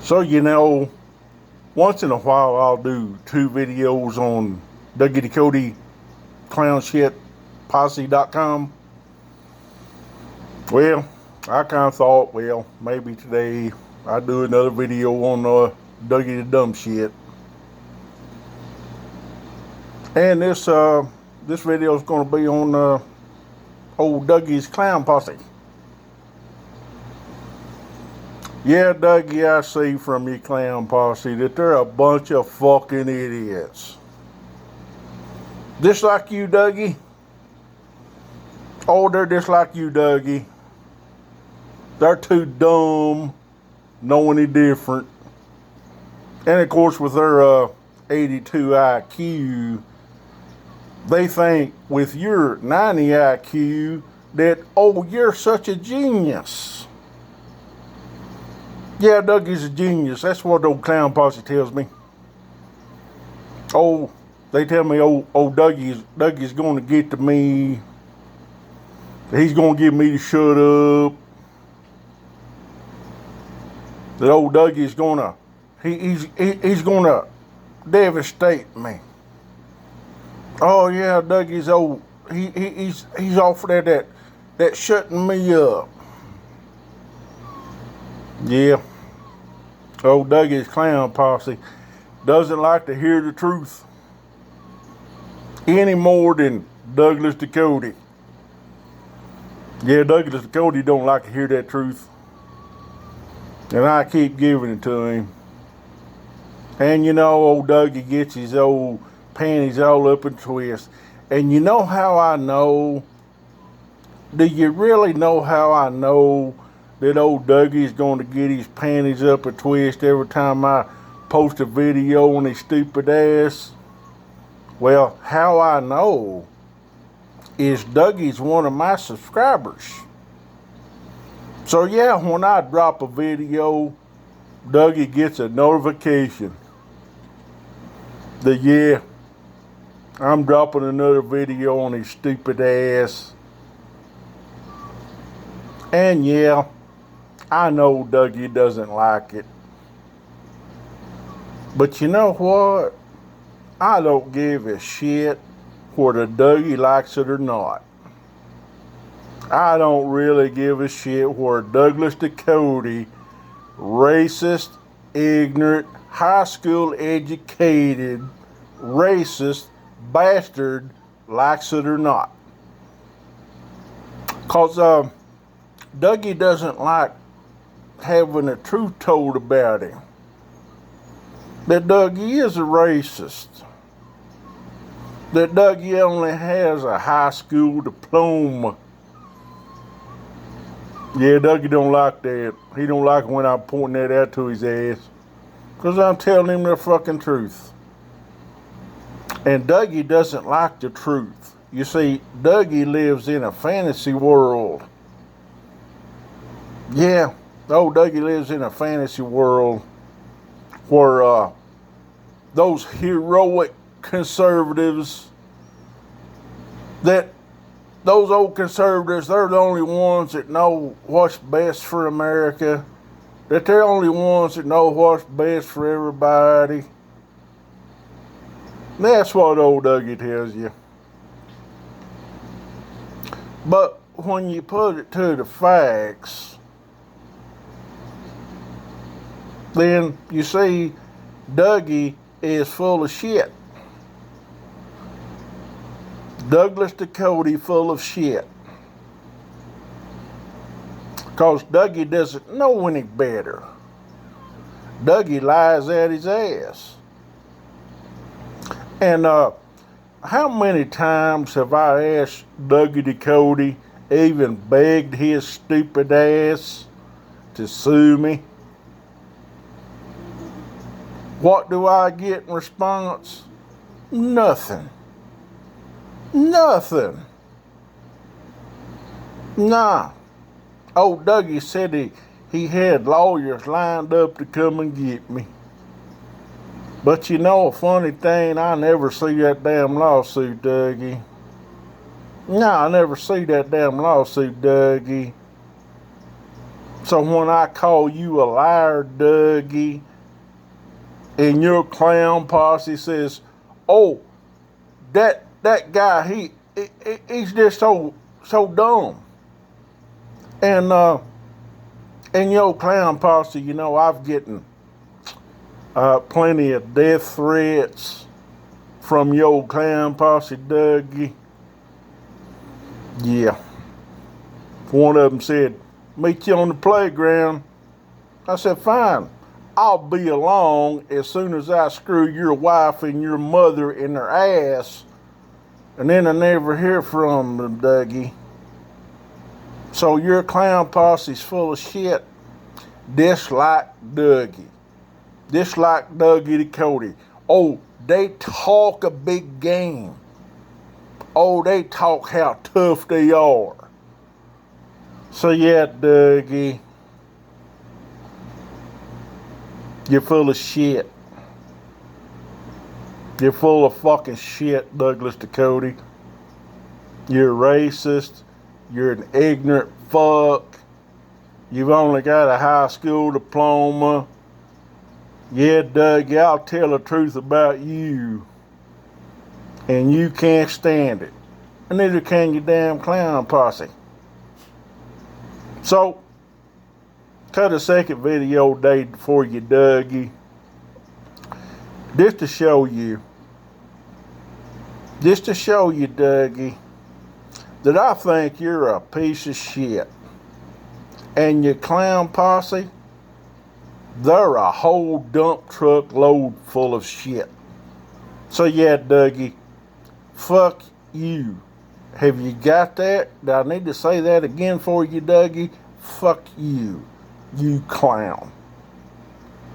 So, once in a while I'll do 2 videos on Dougie Ducote clown shit posse.com. Well, I kind of thought, maybe today I'd do another video on Dougie the dumb shit. And this video is going to be on old Dougie's clown posse. Yeah, Dougie, I see from your clown posse that they're a bunch of fucking idiots. Just like you, Dougie. Oh, they're just like you, Dougie. They're too dumb, know any different. And of course, with their 82 IQ, they think with your 90 IQ that, oh, you're such a genius. Yeah, Dougie's a genius. That's what the old clown posse tells me. Oh, they tell me, Dougie's going to get to me. He's going to get me to shut up. That old Dougie's going to, he's going to devastate me. Oh yeah, Dougie's old. He's off that shutting me up. Yeah. Old Dougie's clown posse doesn't like to hear the truth any more than Douglas Ducote. Yeah, Douglas Ducote don't like to hear that truth. And I keep giving it to him. And old Dougie gets his old panties all up in twists. And you know how I know? Do you really know how I know that old Dougie's going to get his panties up a twist every time I post a video on his stupid ass? Well, how I know is Dougie's one of my subscribers. So yeah, when I drop a video, Dougie gets a notification that, yeah, I'm dropping another video on his stupid ass. And yeah, I know Dougie doesn't like it. But you know what? I don't give a shit whether Dougie likes it or not. I don't really give a shit whether Douglas Ducote, racist, ignorant, high school educated, racist bastard, likes it or not. Because Dougie doesn't like having the truth told about him. That Dougie is a racist. That Dougie only has a high school diploma. Yeah, Dougie don't like that. He don't like when I'm pointing that out to his ass. Because I'm telling him the fucking truth. And Dougie doesn't like the truth. You see, Dougie lives in a fantasy world. Yeah, old Dougie lives in a fantasy world where those heroic conservatives, those old conservatives, they're the only ones that know what's best for America. That they're the only ones that know what's best for everybody. That's what old Dougie tells you. But when you put it to the facts, then you see Dougie is full of shit. Douglas Ducote full of shit. Because Dougie doesn't know any better. Dougie lies at his ass. And how many times have I asked Dougie Ducote, even begged his stupid ass to sue me? What do I get in response? Nothing. Nothing. Nah. Old Dougie said he had lawyers lined up to come and get me. But a funny thing, I never see that damn lawsuit, Dougie. No, I never see that damn lawsuit, Dougie. So when I call you a liar, Dougie, and your clown posse says, "Oh, that guy, he's just so dumb," and your clown posse, you know, I've getting plenty of death threats from your clown posse, Dougie. Yeah. One of them said, "Meet you on the playground." I said, "Fine. I'll be along as soon as I screw your wife and your mother in their ass." And then I never hear from them, Dougie. So your clown posse's full of shit. Just like Dougie. Just like Dougie Ducote. Oh, they talk a big game. Oh, they talk how tough they are. So yeah, Dougie, you're full of shit. You're full of fucking shit, Douglas Ducote. You're racist. You're an ignorant fuck. You've only got a high school diploma. Yeah, Dougie, I'll tell the truth about you. And you can't stand it. And neither can your damn clown posse. So, cut a second video today for you, Dougie. Just to show you, Dougie, that I think you're a piece of shit. And your clown posse, they're a whole dump truck load full of shit. So yeah, Dougie, fuck you. Have you got that? Do I need to say that again for you, Dougie? Fuck you, you clown.